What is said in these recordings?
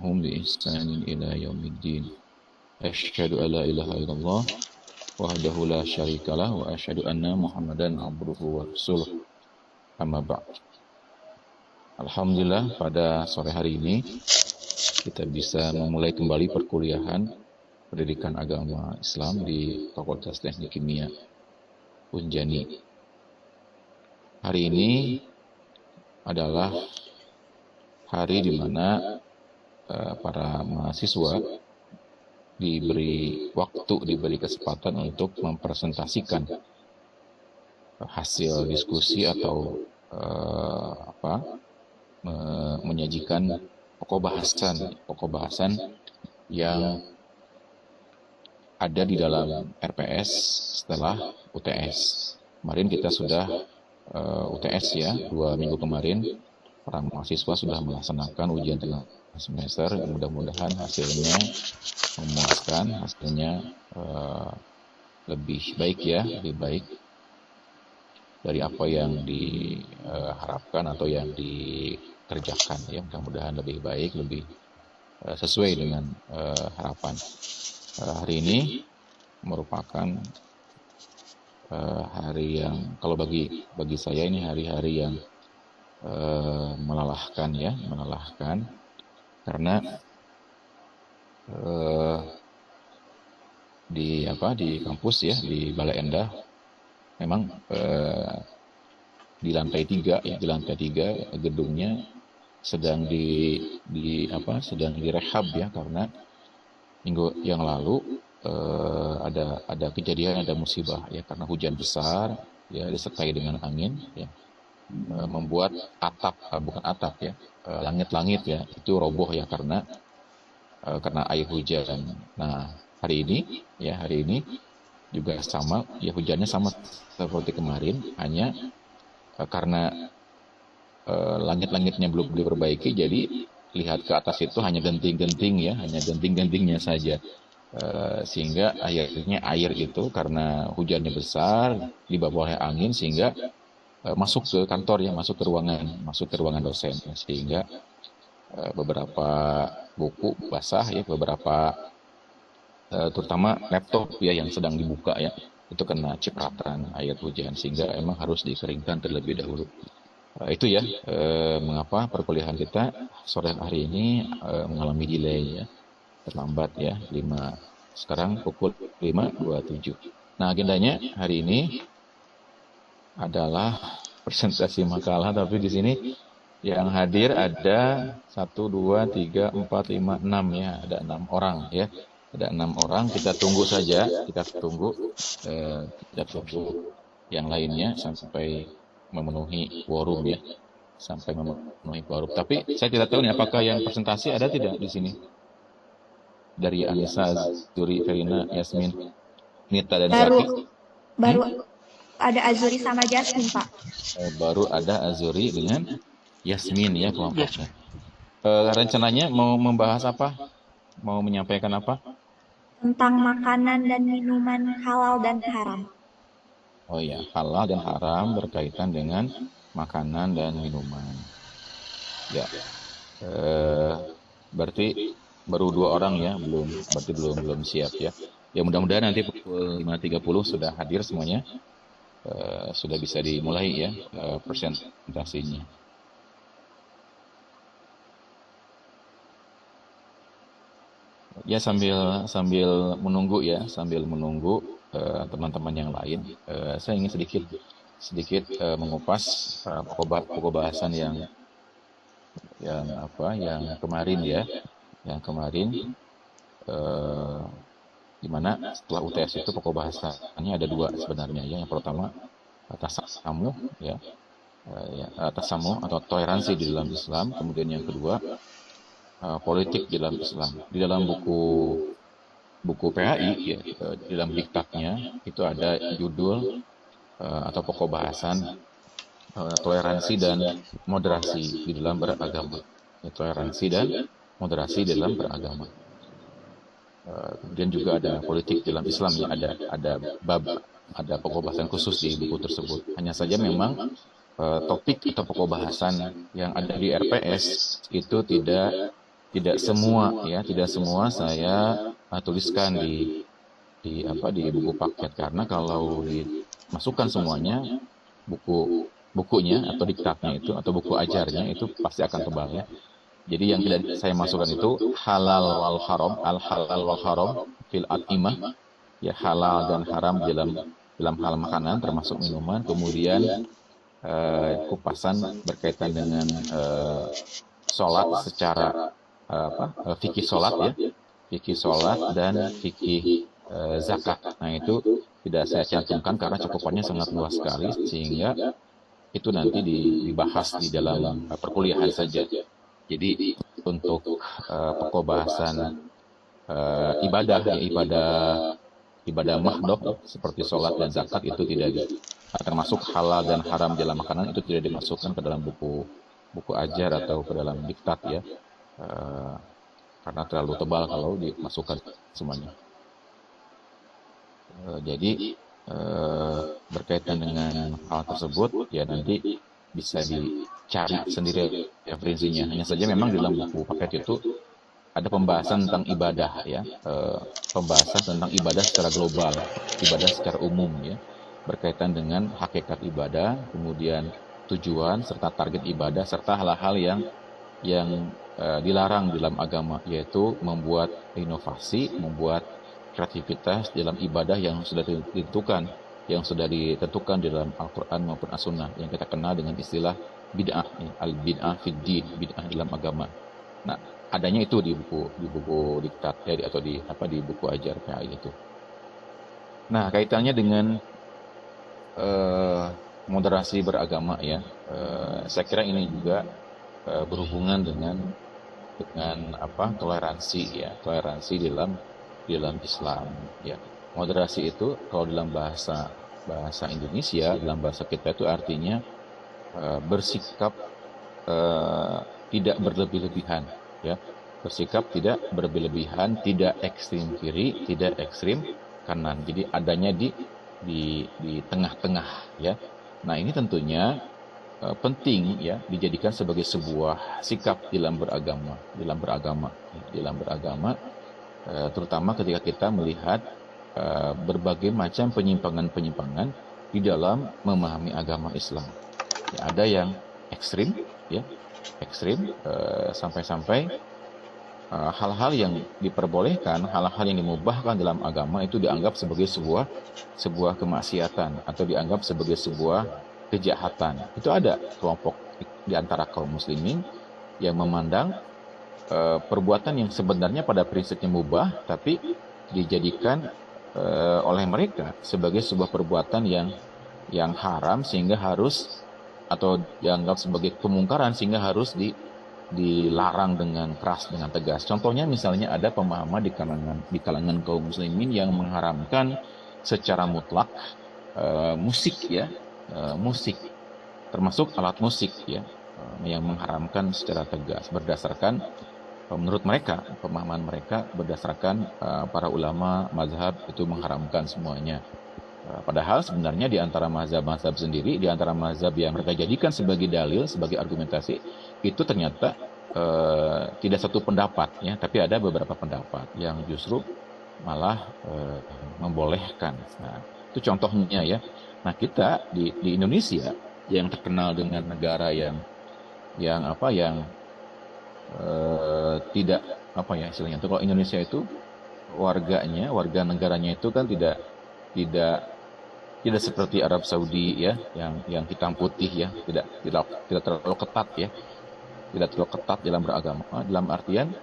tabi'ahum bi ihsanin ila yaumiddin. Asyhadu an la ilaha illallah wahdahu la syarikalah wa asyhadu anna Muhammadan abduhu wa rasuluh. Amma ba'd. Alhamdulillah pada sore hari ini kita bisa memulai kembali perkuliahan pendidikan agama Islam di Fakultas Teknik Kimia Unjani. Hari ini adalah hari di mana para mahasiswa diberi waktu, diberi kesempatan untuk mempresentasikan hasil diskusi atau menyajikan pokok bahasan yang ada di dalam RPS setelah UTS. Kemarin kita sudah UTS ya, 2 minggu kemarin para mahasiswa sudah melaksanakan ujian tengah semester. Mudah-mudahan hasilnya memuaskan, hasilnya lebih baik ya, lebih baik dari apa yang diharapkan atau yang dikerjakan ya. Mudah-mudahan lebih baik, lebih sesuai dengan harapan. Hari ini merupakan hari yang, kalau bagi saya ini hari-hari yang melelahkan ya, melelahkan karena di kampus ya, di Balai Endah memang di lantai 3 ya, di lantai 3 gedungnya sedang sedang direhab ya, karena minggu yang lalu ada kejadian, ada musibah ya, karena hujan besar ya disertai dengan angin ya, membuat langit-langit ya itu roboh ya karena air hujan. Nah, hari ini juga sama ya, hujannya sama seperti kemarin, hanya karena langit-langitnya belum diperbaiki, jadi lihat ke atas itu hanya genting-genting ya, hanya genting-gentingnya saja. Sehingga akhirnya air itu karena hujannya besar dibawa oleh angin sehingga masuk ke kantor ya, masuk ke ruangan dosen, sehingga beberapa buku basah ya, beberapa terutama laptop ya yang sedang dibuka ya, itu kena cipratan air hujan sehingga emang harus dikeringkan terlebih dahulu. Itu ya mengapa perkuliahan kita sore hari ini mengalami delay ya, terlambat ya, sekarang pukul 5.27. Nah, agendanya hari ini adalah presentasi makalah, tapi di sini yang hadir ada 1, 2, 3, 4, 5, 6 ya, ada 6 orang ya. Ada 6 orang, kita tunggu yang lainnya sampai memenuhi quorum ya. Tapi saya tidak tahu nih, apakah yang presentasi ada tidak di sini? Dari Anissa, Zuri, Verina, Yasmin, Nita, dan Zaki. Baru ada Azuri sama Jasmine, Pak. Baru ada Azuri dengan Yasmin ya kelompoknya. Rencananya mau membahas apa? Mau menyampaikan apa? Tentang makanan dan minuman halal dan haram. Oh ya, halal dan haram berkaitan dengan makanan dan minuman. Ya, berarti baru 2 orang ya, belum siap ya. Ya, mudah-mudahan nanti pukul 5.30 sudah hadir semuanya. Sudah bisa dimulai ya presentasinya. Ya, sambil menunggu teman-teman yang lain, saya ingin sedikit mengupas pokok bahasan yang kemarin ya, di mana setelah UTS itu pokok bahasannya ada 2 sebenarnya ya. Yang pertama tasamuh ya, tasamuh atau toleransi di dalam Islam. Kemudian yang kedua politik di dalam Islam. Di dalam buku PAI ya, di dalam diktatnya itu ada judul atau pokok bahasan toleransi dan moderasi di dalam beragama. Toleransi dan moderasi dalam beragama. Kemudian juga ada politik dalam Islam ya, ada pokok bahasan khusus di buku tersebut. Hanya saja memang topik atau pokok bahasan yang ada di RPS itu tidak tidak semua ya, tidak semua saya tuliskan di buku paket, karena kalau dimasukkan semuanya, bukunya atau diktatnya itu atau buku ajarnya itu pasti akan tebal ya. Jadi yang tidak saya masukkan itu halal wal haram, al halal wal haram fil atimah, ya, halal dan haram dalam hal makanan termasuk minuman. Kemudian kupasan berkaitan dengan sholat secara fikih sholat ya, fikih sholat dan fikih zakat. Nah itu tidak saya cantumkan karena cakupannya sangat luas sekali, sehingga itu nanti dibahas di dalam perkuliahan saja. Jadi untuk pokok bahasan ibadah ya, ibadah mahdoh seperti sholat dan zakat itu tidak termasuk halal dan haram dalam makanan, itu tidak dimasukkan ke dalam buku ajar atau ke dalam diktat ya, karena terlalu tebal kalau dimasukkan semuanya. Jadi berkaitan dengan hal tersebut ya nanti bisa dicari sendiri referensinya. Hanya saja memang di dalam buku paket itu ada pembahasan tentang ibadah ya, pembahasan tentang ibadah secara global, ibadah secara umum ya, berkaitan dengan hakikat ibadah, kemudian tujuan serta target ibadah, serta hal-hal yang dilarang dalam agama, yaitu membuat inovasi, membuat kreativitas dalam ibadah yang sudah ditentukan di dalam Al-Quran maupun As-Sunnah, yang kita kenal dengan istilah bid'ah, al-bid'ah fid din, bid'ah dalam agama. Nah, adanya itu di buku diktat ya, atau di buku ajar PAI itu. Nah, kaitannya dengan moderasi beragama ya, saya kira ini juga berhubungan dengan toleransi ya, toleransi dalam Islam ya. Moderasi itu kalau dalam bahasa Indonesia, dalam bahasa kita itu artinya bersikap tidak berlebih-lebihan ya, bersikap tidak berlebih-lebihan, tidak ekstrim kiri, tidak ekstrim kanan. Jadi adanya di tengah-tengah ya. Nah, ini tentunya penting ya dijadikan sebagai sebuah sikap dalam beragama, terutama ketika kita melihat berbagai macam penyimpangan di dalam memahami agama Islam. Ya, ada yang ekstrim ya, sampai-sampai hal-hal yang diperbolehkan, hal-hal yang dimubahkan dalam agama itu dianggap sebagai sebuah kemaksiatan atau dianggap sebagai sebuah kejahatan. Itu ada kelompok di antara kaum muslimin yang memandang perbuatan yang sebenarnya pada prinsipnya mubah, tapi dijadikan oleh mereka sebagai sebuah perbuatan yang haram, sehingga harus, atau dianggap sebagai kemungkaran, sehingga harus dilarang dengan keras, dengan tegas. Contohnya misalnya ada pemahaman di kalangan kaum muslimin yang mengharamkan secara mutlak musik ya, musik termasuk alat musik ya, yang mengharamkan secara tegas berdasarkan menurut mereka, pemahaman mereka berdasarkan para ulama mazhab itu mengharamkan semuanya. Padahal sebenarnya di antara mazhab-mazhab sendiri, di antara mazhab yang mereka jadikan sebagai dalil, sebagai argumentasi, itu ternyata tidak satu pendapat ya, tapi ada beberapa pendapat yang justru malah membolehkan. Nah, itu contohnya ya. Nah, kita di Indonesia yang terkenal dengan negara yang tidak istilahnya itu, kalau Indonesia itu warga negaranya itu kan tidak seperti Arab Saudi ya, yang hitam putih ya, tidak terlalu ketat ya, tidak terlalu ketat dalam beragama, dalam artian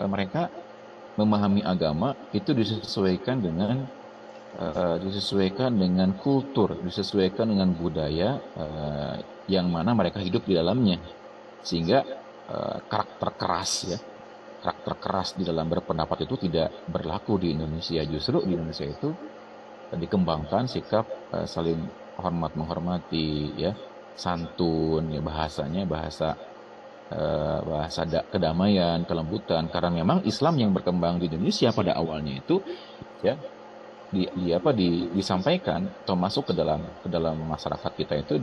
mereka memahami agama itu disesuaikan dengan kultur, disesuaikan dengan budaya yang mana mereka hidup di dalamnya, sehingga karakter keras di dalam berpendapat itu tidak berlaku di Indonesia. Justru di Indonesia itu dikembangkan sikap saling hormat menghormati ya, santun ya, bahasanya bahasa kedamaian, kelembutan, karena memang Islam yang berkembang di Indonesia pada awalnya itu ya disampaikan atau masuk ke dalam masyarakat kita itu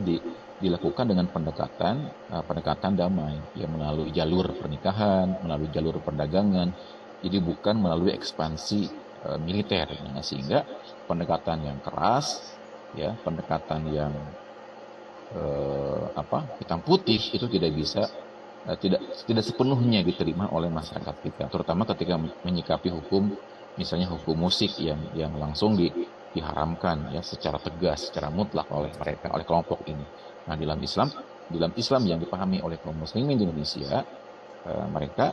dilakukan dengan pendekatan damai ya, melalui jalur pernikahan, melalui jalur perdagangan, jadi bukan melalui ekspansi militer ya, sehingga pendekatan yang keras ya, pendekatan yang hitam putih itu tidak bisa tidak sepenuhnya diterima oleh masyarakat kita, terutama ketika menyikapi hukum, misalnya hukum musik yang langsung diharamkan ya secara tegas, secara mutlak oleh mereka, oleh kelompok ini. Nah, dalam Islam yang dipahami oleh kaum muslimin di Indonesia, mereka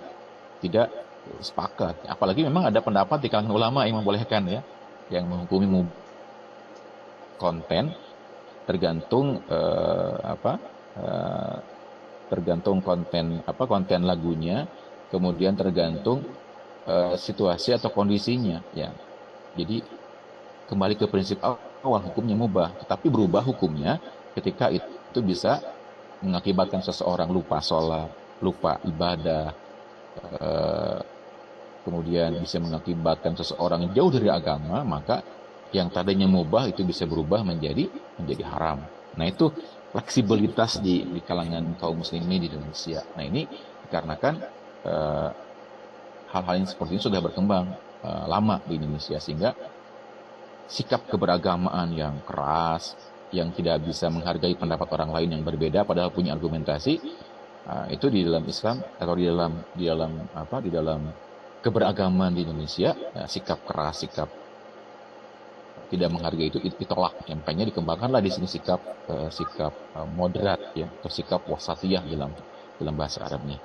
tidak sepakat. Apalagi memang ada pendapat di kalangan ulama yang membolehkan ya, yang menghukumi konten tergantung tergantung konten lagunya, kemudian tergantung situasi atau kondisinya ya. Jadi kembali ke prinsip awal, hukumnya mubah, tetapi berubah hukumnya ketika itu bisa mengakibatkan seseorang lupa sholat, lupa ibadah, kemudian bisa mengakibatkan seseorang jauh dari agama, maka yang tadinya mubah itu bisa berubah menjadi haram. Nah, itu fleksibilitas di kalangan kaum muslimin di Indonesia. Nah, ini dikarenakan hal-hal yang seperti ini sudah berkembang lama di Indonesia, sehingga sikap keberagamaan yang keras, yang tidak bisa menghargai pendapat orang lain yang berbeda padahal punya argumentasi, itu di dalam Islam atau di dalam keberagaman di Indonesia, sikap keras, sikap tidak menghargai itu ditolak. Yang makanya dikembangkanlah di sini sikap moderat ya, atau sikap wasatiyah dalam bahasa Arabnya.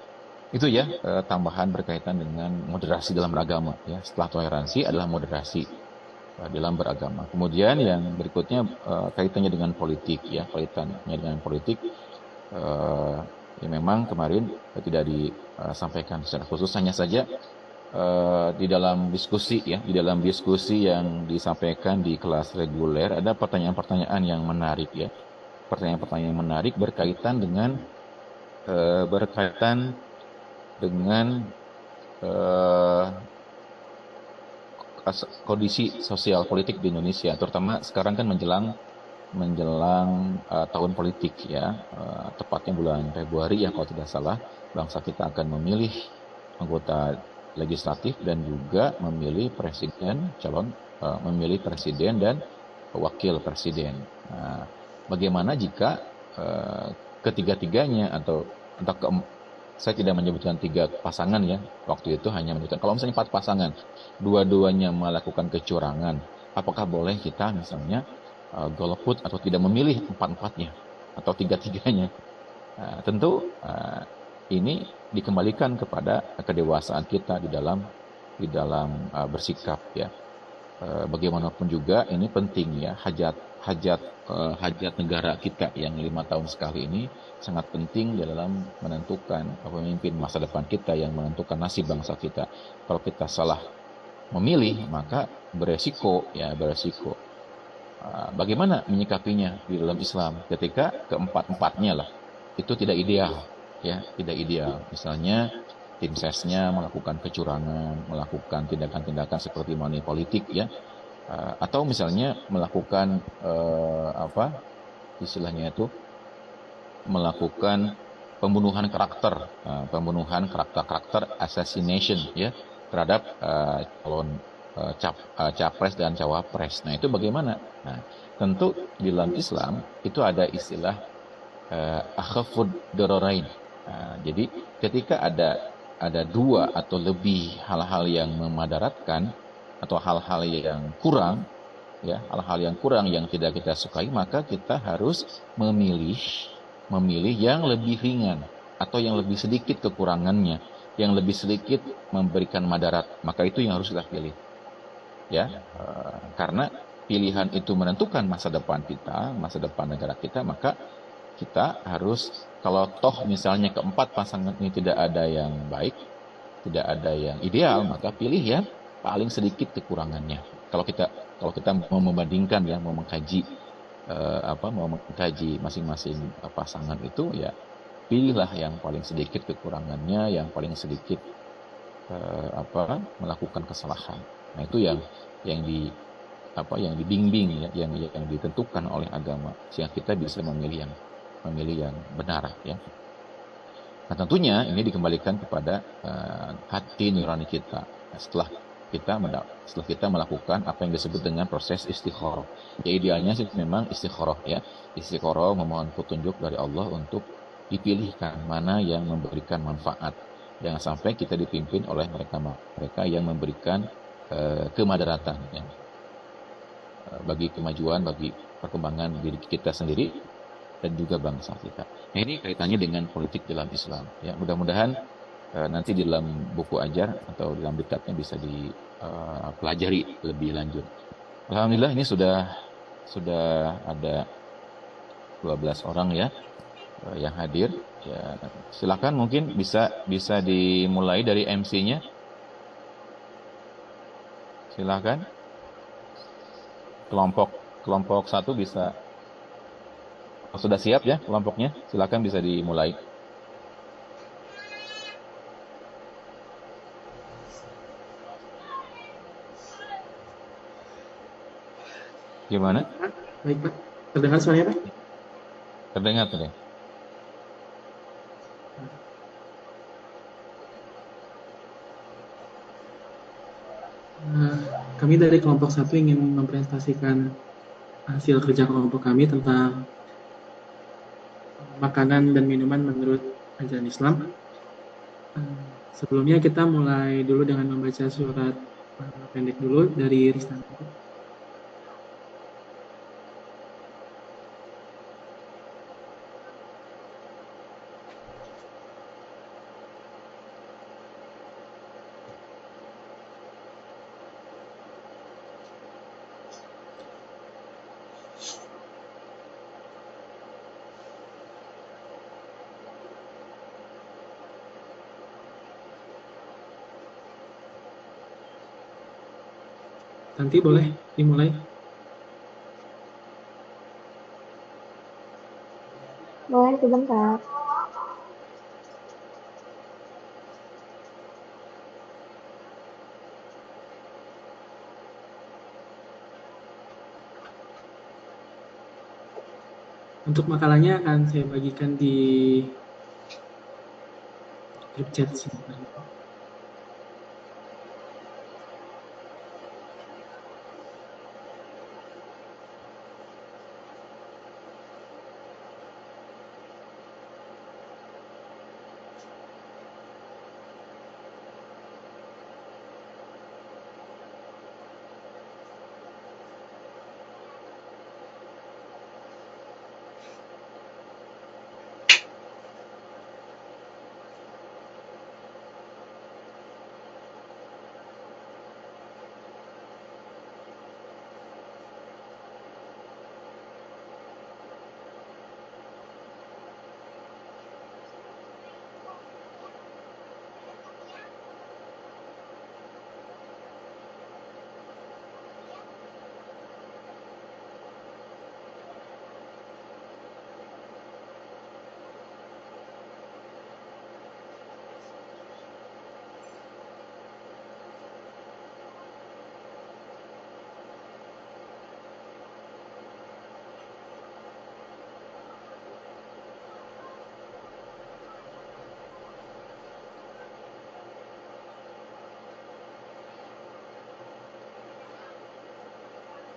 Itu ya tambahan berkaitan dengan moderasi dalam beragama ya. Setelah toleransi adalah moderasi dalam beragama. Kemudian yang berikutnya kaitannya dengan politik ya, ya memang kemarin tidak disampaikan secara khusus, hanya saja di dalam diskusi yang disampaikan di kelas reguler ada pertanyaan-pertanyaan yang menarik ya. Pertanyaan-pertanyaan yang menarik berkaitan dengan kondisi sosial politik di Indonesia, terutama sekarang kan menjelang tahun politik ya, tepatnya bulan Februari ya kalau tidak salah, bangsa kita akan memilih anggota legislatif dan juga memilih presiden dan wakil presiden. Nah, bagaimana jika ketiga-tiganya atau saya tidak menyebutkan 3 pasangan ya, waktu itu hanya menyebutkan kalau misalnya 4 pasangan, dua-duanya melakukan kecurangan, apakah boleh kita misalnya golput atau tidak memilih 4-4-nya atau 3-3-nya? Tentu ini dikembalikan kepada kedewasaan kita di dalam bersikap ya. Bagaimanapun juga ini penting ya, hajat negara kita yang 5 tahun sekali ini sangat penting dalam menentukan pemimpin masa depan kita yang menentukan nasib bangsa kita. Kalau kita salah memilih maka beresiko. Bagaimana menyikapinya di dalam Islam ketika keempat-empatnya lah itu tidak ideal. Ya, tidak ideal. Misalnya tim sesnya melakukan kecurangan, melakukan tindakan-tindakan seperti money politik ya, atau misalnya melakukan istilahnya itu melakukan pembunuhan karakter assassination ya terhadap calon capres dan cawapres. Nah, itu bagaimana? Nah, tentu di dalam Islam itu ada istilah akhafud dararain. Jadi ketika ada 2 atau lebih hal-hal yang memadaratkan atau hal-hal yang kurang ya, hal-hal yang kurang yang tidak kita sukai, maka kita harus memilih yang lebih ringan atau yang lebih sedikit kekurangannya, yang lebih sedikit memberikan madarat, maka itu yang harus kita pilih ya. Karena pilihan itu menentukan masa depan kita, masa depan negara kita, maka kita harus, kalau toh misalnya keempat pasangan ini tidak ada yang baik, tidak ada yang ideal, maka pilih yang paling sedikit kekurangannya. Kalau kita mau membandingkan ya, mau mengkaji masing-masing pasangan itu ya, pilihlah yang paling sedikit kekurangannya, yang paling sedikit melakukan kesalahan. Nah, itu yang apa yang dibimbing ya, yang ditentukan oleh agama, sehingga kita bisa memilih yang benar ya. Nah, tentunya ini dikembalikan kepada hati nurani kita. Nah, setelah kita melakukan apa yang disebut dengan proses istikharah. Ya idealnya sih memang istikharah ya. Istikharah memohon petunjuk dari Allah untuk dipilihkan mana yang memberikan manfaat. Jangan sampai kita dipimpin oleh mereka yang memberikan kemadaratan ya, bagi kemajuan, bagi perkembangan diri kita sendiri dan juga bangsa kita. Nah, ini kaitannya dengan politik dalam Islam. Ya, mudah-mudahan nanti di dalam buku ajar atau dalam diktatnya bisa dipelajari lebih lanjut. Alhamdulillah ini sudah ada 12 orang ya yang hadir. Ya, silakan mungkin bisa dimulai dari MC-nya. Silakan. Kelompok satu bisa. Sudah siap ya kelompoknya? Silakan bisa dimulai. Gimana? Baik, Pak. Terdengar suaranya, Pak? Terdengar, terdengar. Kami dari kelompok satu ingin mempresentasikan hasil kerja kelompok kami tentang makanan dan minuman menurut ajaran Islam. Sebelumnya kita mulai dulu dengan membaca surat pendek dulu dari Ristan. Nanti boleh dimulai. Boleh sebentar. Untuk makalahnya akan saya bagikan di grup chat sini.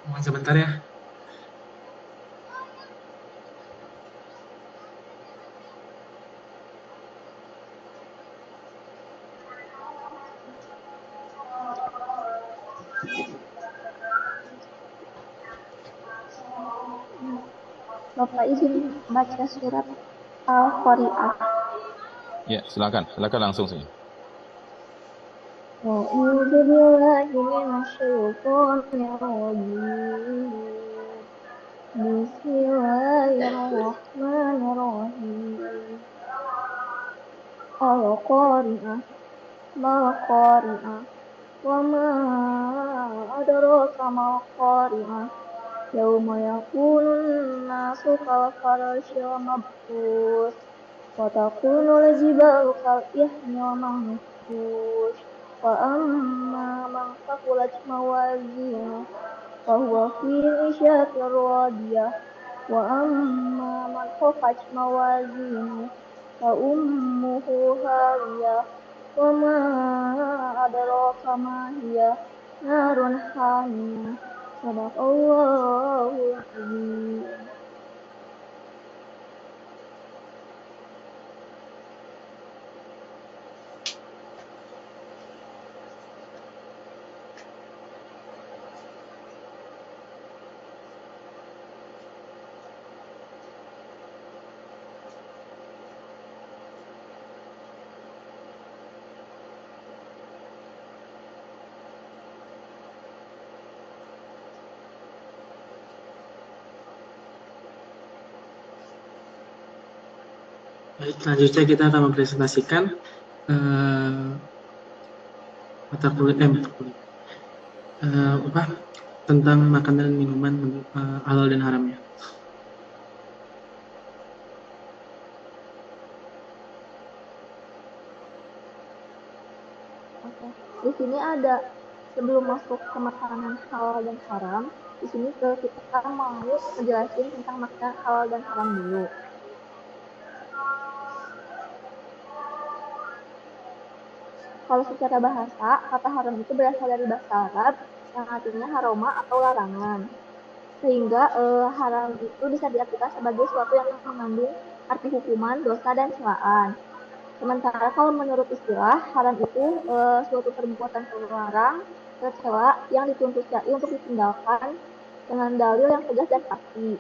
Mohon sebentar ya. Bapak izin baca surat Al-Qari'ah. Ya, silakan langsung saja. A'udzu billahi minasyaitonir rajim. Bismillahirrahmanirrahim. Al-Qari'ah, mal-Qari'ah, wa ma adraka mal-Qari'ah. Yauma yakunun nasu kal-farashil mabthus wa takunul jibalu kal-ihnil manfush wa amma man thaqulat mawazinuhu فهو في عيشة راضية وأما من خفت موازينه فأمه هاوية وما أدراك ما هي نار حامية صدق الله العظيم. Baik, selanjutnya kita akan mempresentasikan mata kuliah tentang makanan dan minuman halal dan haramnya. Oke. Di sini ada sebelum masuk ke makanan halal dan haram, di sini kita mau menjelaskan tentang makanan halal dan haram dulu. Kalau secara bahasa, kata haram itu berasal dari bahasa Arab yang artinya haroma atau larangan. Sehingga haram itu bisa diartikan sebagai sesuatu yang mengandung arti hukuman, dosa, dan celaan. Sementara kalau menurut istilah, haram itu suatu perbuatan terlarang, tercela yang dituntut syar'i untuk ditinggalkan dengan dalil yang tegas dan pasti.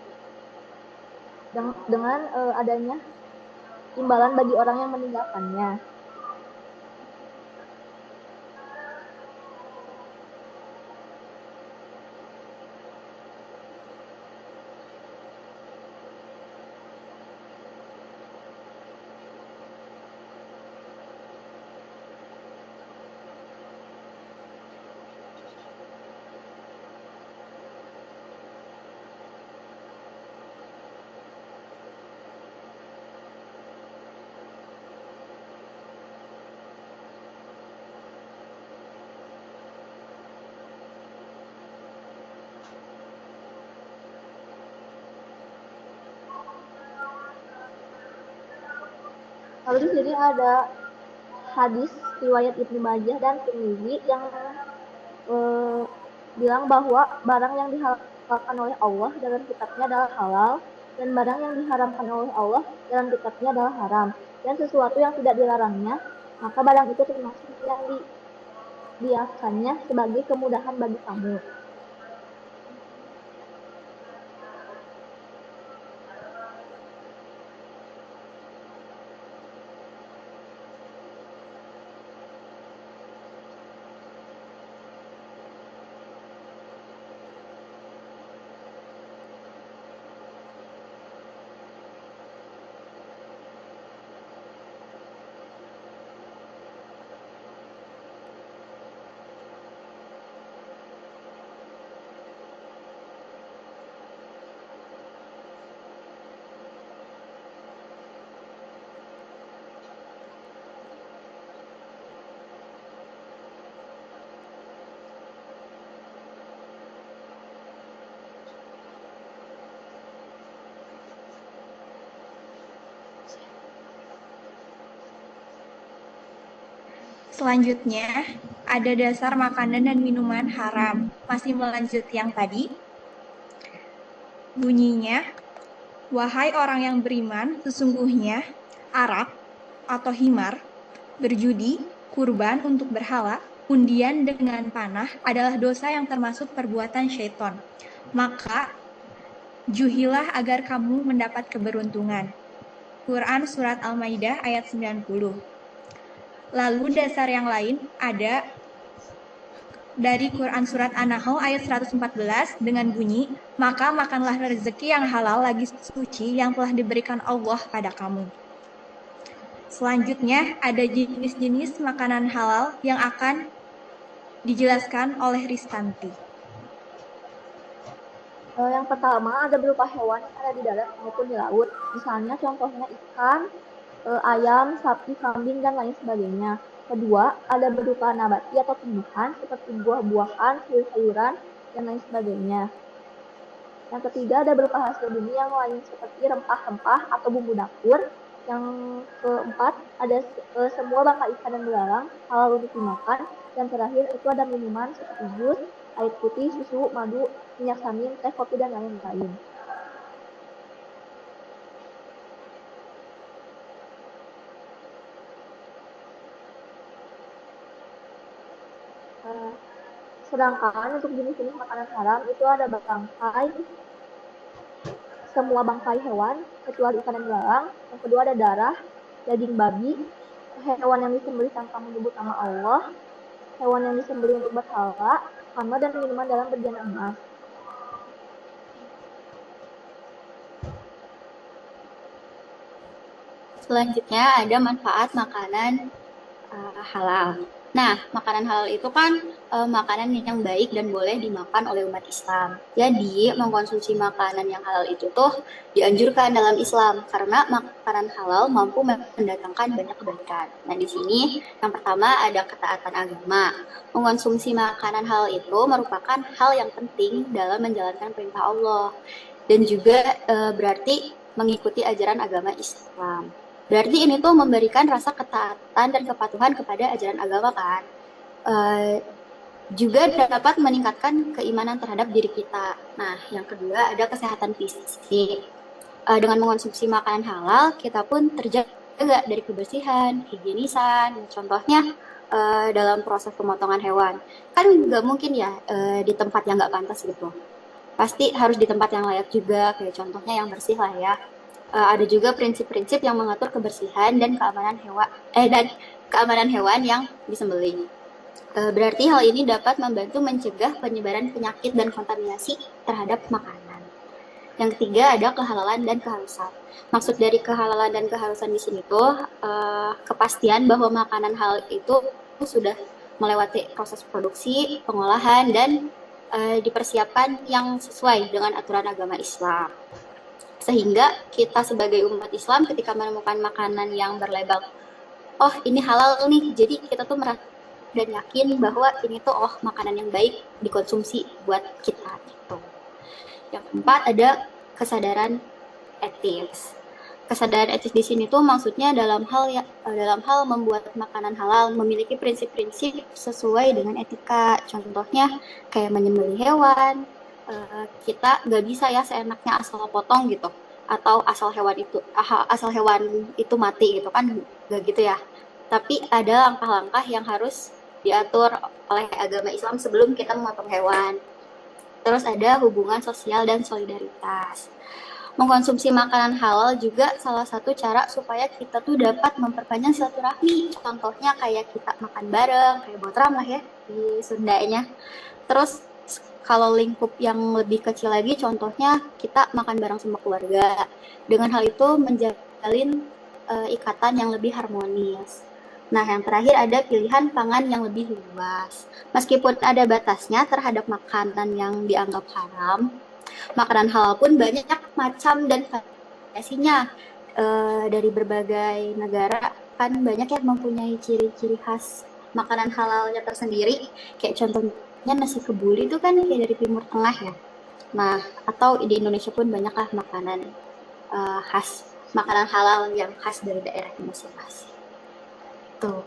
Dengan adanya imbalan bagi orang yang meninggalkannya. Lalu di sini ada hadis riwayat Ibnu Majah dan Tirmidzi yang bilang bahwa barang yang dihalalkan oleh Allah dalam kitabnya adalah halal dan barang yang diharamkan oleh Allah dalam kitabnya adalah haram. Dan sesuatu yang tidak dilarangnya, maka barang itu termasuk yang dibiasakannya sebagai kemudahan bagi kamu. Selanjutnya, ada dasar makanan dan minuman haram. Masih melanjut yang tadi. Bunyinya, wahai orang yang beriman, sesungguhnya arak atau himar, berjudi, kurban untuk berhala, undian dengan panah adalah dosa yang termasuk perbuatan syaitan. Maka, juhilah agar kamu mendapat keberuntungan. Quran Surat Al-Maidah ayat 90. Lalu dasar yang lain ada dari Quran Surat An-Nahl ayat 114 dengan bunyi, maka makanlah rezeki yang halal lagi suci yang telah diberikan Allah pada kamu. Selanjutnya ada jenis-jenis makanan halal yang akan dijelaskan oleh Ristanti. Yang pertama ada berupa hewan yang ada di darat maupun di laut. Misalnya contohnya ikan, ayam, sapi, kambing, dan lain sebagainya. Kedua, ada berupa nabati atau tumbuhan seperti buah-buahan, sayur-sayuran, dan lain sebagainya. Yang ketiga ada berupa hasil bumi yang lain seperti rempah-rempah atau bumbu dapur. Yang keempat ada semua bangkai ikan dan belalang halal untuk dimakan. Dan terakhir itu ada minuman seperti jus, air putih, susu, madu, minyak samin, teh, kopi, dan lain-lain. Sedangkan untuk jenis-jenis makanan haram itu ada semua bangkai hewan kecuali ikan dan belalang. Yang kedua ada darah, daging babi, hewan yang disembelih tanpa menyebut nama Allah, hewan yang disembelih untuk berhala, hama, dan minuman dalam berlian emas. Selanjutnya ada manfaat makanan halal. Nah, makanan halal itu kan makanan yang baik dan boleh dimakan oleh umat Islam. Jadi, mengkonsumsi makanan yang halal itu tuh dianjurkan dalam Islam karena makanan halal mampu mendatangkan banyak kebaikan. Nah, di sini yang pertama ada ketaatan agama. Mengkonsumsi makanan halal itu merupakan hal yang penting dalam menjalankan perintah Allah dan juga berarti mengikuti ajaran agama Islam. Berarti ini tuh memberikan rasa ketaatan dan kepatuhan kepada ajaran agama kan. Juga dapat meningkatkan keimanan terhadap diri kita. Nah, yang kedua ada kesehatan fisik. Dengan mengonsumsi makanan halal, kita pun terjaga dari kebersihan, higienisan. Contohnya dalam proses pemotongan hewan. Kan nggak mungkin ya di tempat yang nggak pantas gitu. Pasti harus di tempat yang layak juga, kayak contohnya yang bersih lah ya. Ada juga prinsip-prinsip yang mengatur kebersihan dan keamanan hewan yang disembelih. Berarti hal ini dapat membantu mencegah penyebaran penyakit dan kontaminasi terhadap makanan. Yang ketiga ada kehalalan dan keharusan. Maksud dari kehalalan dan keharusan di sini tuh kepastian bahwa makanan halal itu sudah melewati proses produksi, pengolahan, dan dipersiapkan yang sesuai dengan aturan agama Islam. Sehingga kita sebagai umat Islam ketika menemukan makanan yang berlabel, oh ini halal nih, jadi kita tuh merasa dan yakin bahwa ini tuh makanan yang baik dikonsumsi buat kita gitu. Yang keempat ada kesadaran etis. Kesadaran etis di sini tuh maksudnya dalam hal membuat makanan halal memiliki prinsip-prinsip sesuai dengan etika. Contohnya kayak menyembelih hewan, kita nggak bisa ya seenaknya asal potong gitu atau asal hewan itu mati gitu kan, nggak gitu ya. Tapi ada langkah-langkah yang harus diatur oleh agama Islam sebelum kita memotong hewan. Terus ada hubungan sosial dan solidaritas. Mengkonsumsi makanan halal juga salah satu cara supaya kita tuh dapat memperpanjang silaturahmi. Contohnya kayak kita makan bareng, kayak botram lah ya di Sundanya. Terus kalau lingkup yang lebih kecil lagi, contohnya kita makan bareng sama keluarga. Dengan hal itu menjalin ikatan yang lebih harmonis. Nah, yang terakhir ada pilihan pangan yang lebih luas. Meskipun ada batasnya terhadap makanan yang dianggap haram, makanan halal pun banyak macam dan variasinya. Dari berbagai negara kan banyak yang mempunyai ciri-ciri khas makanan halalnya tersendiri. Kayak contohnya nasi kebuli itu kan kayak dari Timur Tengah ya. Nah, atau di Indonesia pun banyaklah makanan makanan halal yang khas dari daerahnya masing-masing. Tuh.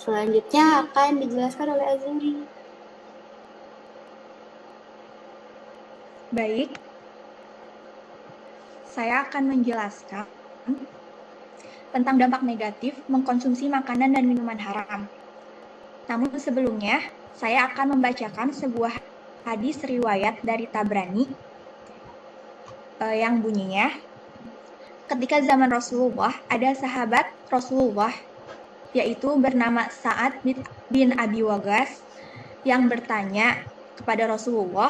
Selanjutnya akan dijelaskan oleh Azuri. Baik, saya akan menjelaskan tentang dampak negatif mengkonsumsi makanan dan minuman haram. Namun sebelumnya, saya akan membacakan sebuah hadis riwayat dari Tabrani yang bunyinya, ketika zaman Rasulullah, ada sahabat Rasulullah, yaitu bernama Sa'ad bin Abi Waqqas, yang bertanya kepada Rasulullah,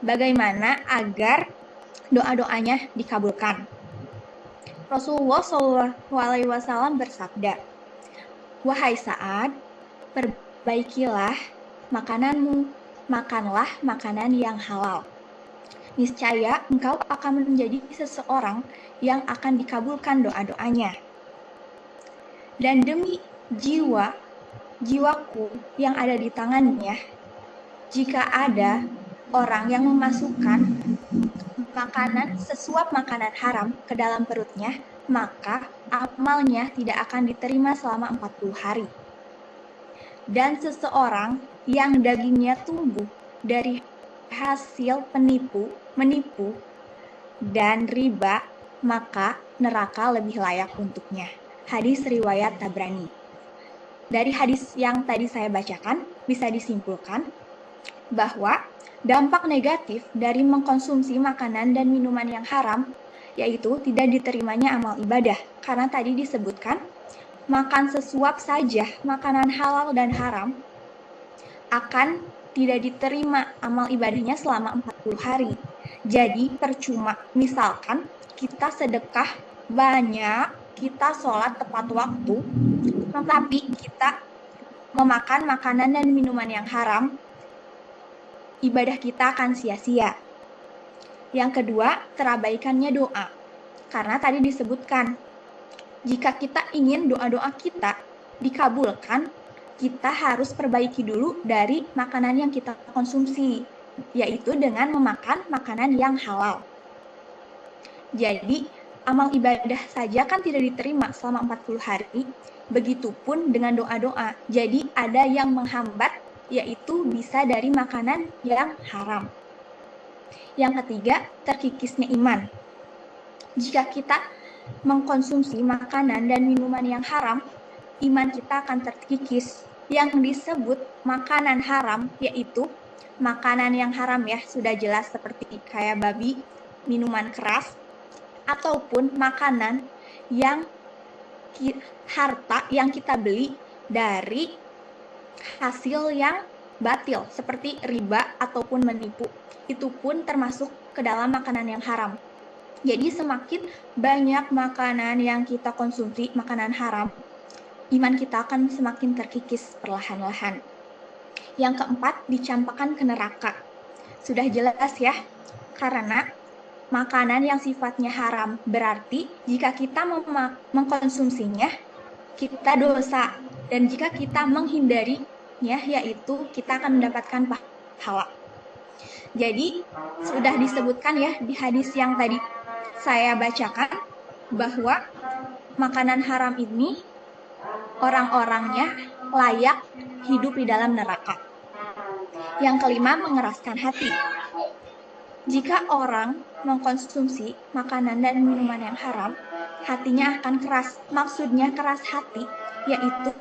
bagaimana agar doa-doanya dikabulkan. Rasulullah SAW bersabda, wahai Sa'ad, perbaikilah makananmu, makanlah makanan yang halal. Niscaya engkau akan menjadi seseorang yang akan dikabulkan doa-doanya. Dan demi jiwaku yang ada di tangannya, jika ada orang yang memasukkan makanan sesuap makanan haram ke dalam perutnya, maka amalnya tidak akan diterima selama 40 hari. Dan seseorang yang dagingnya tumbuh dari hasil menipu dan riba, maka neraka lebih layak untuknya. Hadis riwayat Tabrani. Dari hadis yang tadi saya bacakan, bisa disimpulkan bahwa dampak negatif dari mengkonsumsi makanan dan minuman yang haram, yaitu tidak diterimanya amal ibadah. Karena tadi disebutkan, makan sesuap saja makanan halal dan haram akan tidak diterima amal ibadahnya selama 40 hari. Jadi percuma, misalkan kita sedekah banyak, kita sholat tepat waktu, tetapi kita memakan makanan dan minuman yang haram, ibadah kita akan sia-sia. Yang kedua, terabaikannya doa. Karena tadi disebutkan, jika kita ingin doa-doa kita dikabulkan, kita harus perbaiki dulu dari makanan yang kita konsumsi, yaitu dengan memakan makanan yang halal. Jadi, amal ibadah saja kan tidak diterima selama 40 hari, begitupun dengan doa-doa. Jadi, ada yang menghambat, yaitu bisa dari makanan yang haram. Yang ketiga, terkikisnya iman. Jika kita mengkonsumsi makanan dan minuman yang haram, iman kita akan terkikis. Yang disebut makanan haram, yaitu makanan yang haram ya, sudah jelas seperti kayak babi, minuman keras, ataupun makanan yang harta yang kita beli dari hasil yang batil, seperti riba ataupun menipu. Itu pun termasuk ke dalam makanan yang haram. Jadi semakin banyak makanan yang kita konsumsi, makanan haram, iman kita akan semakin terkikis perlahan-lahan. Yang keempat, dicampakkan ke neraka. Sudah jelas ya, karena makanan yang sifatnya haram berarti jika kita mengkonsumsinya, kita dosa. Dan jika kita menghindarinya, yaitu kita akan mendapatkan pahala. Jadi, sudah disebutkan ya di hadis yang tadi saya bacakan, bahwa makanan haram ini orang-orangnya layak hidup di dalam neraka. Yang kelima, mengeraskan hati. Jika orang mengkonsumsi makanan dan minuman yang haram, hatinya akan keras. Maksudnya keras hati, yaitu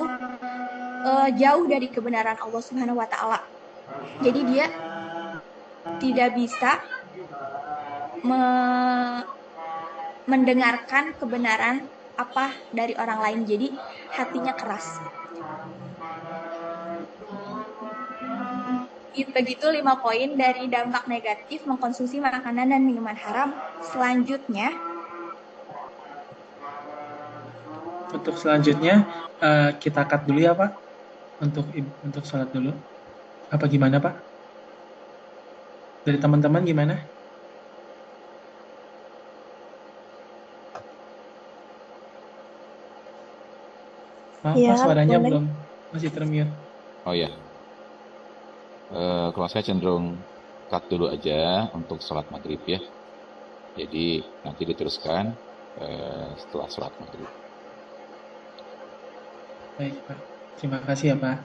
jauh dari kebenaran Allah Subhanahu wa Ta'ala. Jadi dia tidak bisa mendengarkan kebenaran apa dari orang lain, jadi hatinya keras. Begitu 5 poin dari dampak negatif mengkonsumsi makanan dan minuman haram. Selanjutnya, kita cut dulu ya Pak, untuk sholat dulu. Apa gimana Pak? Dari teman-teman gimana? Maaf Ya, Pak, suaranya boleh. belum, masih termute. Oh ya, kalau saya cenderung cut dulu aja untuk sholat maghrib ya. Jadi nanti diteruskan setelah sholat maghrib. Baik Pak, terima kasih ya Pak.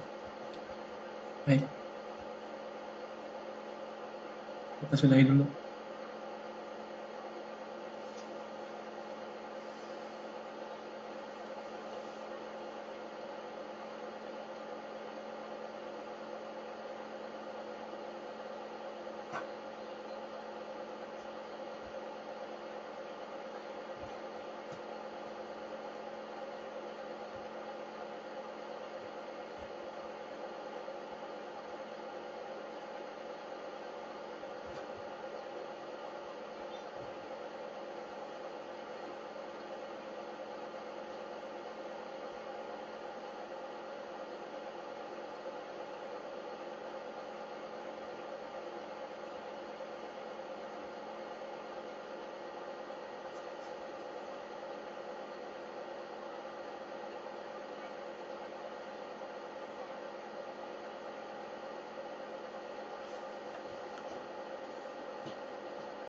Baik, kita sudahi dulu.